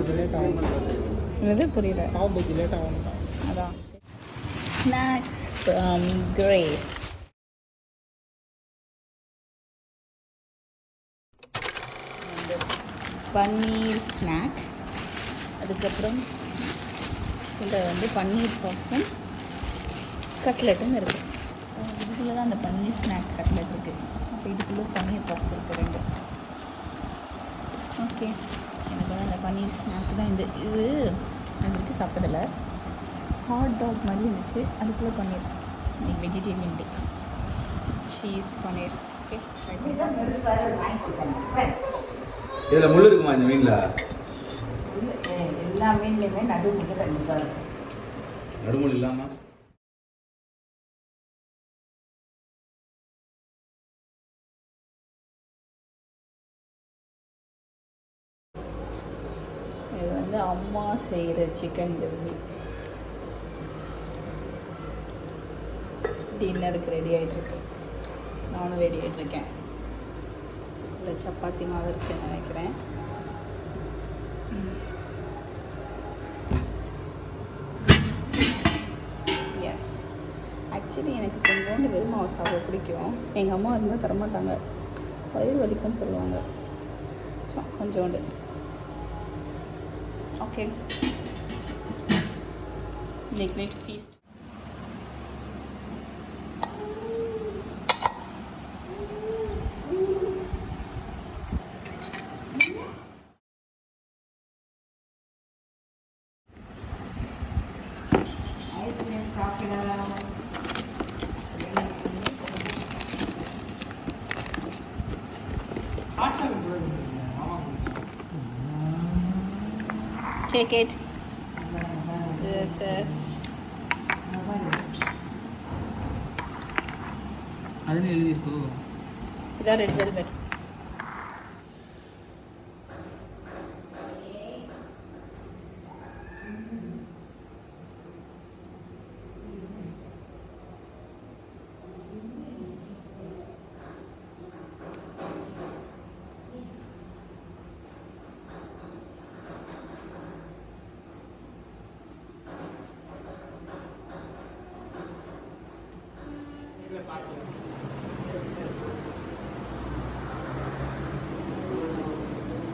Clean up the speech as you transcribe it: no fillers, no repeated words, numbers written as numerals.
கொஞ்சம் லேட் ஆகும். என்னது புரியல? பாவ் பஜ்ஜி லேட் ஆகும். அதான் snacks from Grace. Paneer snack, அதுக்கப்புறம் இதில் வந்து பன்னீர் பஃப்பும் கட்லெட்டும் இருக்குது. இதுக்குள்ளே தான் அந்த பன்னீர் ஸ்நாக் கட்லெட் இருக்குது. அப்போ இதுக்குள்ளே பன்னீர் பஃப் இருக்குது 2. ஓகே, எனக்கு வந்து அந்த பன்னீர் ஸ்நாக் தான் இது நான் வரைக்கும் சாப்பிட்டதில்ல. ஹாட் டாக் மாதிரி இருந்துச்சு, அதுக்குள்ளே பன்னீர். வெஜிடேரியன் டே சீஸ் பன்னீர். ஓகே, இதில் முள் இருக்குமா இந்த மீனில்? எல்லா மீன்லையுமே நடுமுள்ளு கண்டிப்பாக இருக்கும். நடுமுள் இல்லாமல் இது வந்து அம்மா செய்கிற சிக்கன் கிரேவி. டின்னருக்கு ரெடி ஆகிட்டுருக்கு, நானும் ரெடி ஆகிட்டுருக்கேன். இல்லை சப்பாத்தி மாவு இருக்குன்னு நினைக்கிறேன். எஸ், ஆக்சுவலி எனக்கு கொஞ்சோண்டு வெறும் மாவு சாப்பிட பிடிக்கும். எங்கள் அம்மா இருந்தால் தரமாட்டாங்க, வயிறு வலிக்கும்னு சொல்லுவாங்க. ஸோ கொஞ்சோண்டு. ஓகே, இன்னைக்கு night feast. Take it. This is. அதுன்னு எழுதியிருக்கோ? இதான் ரெட் வெல்வெட்.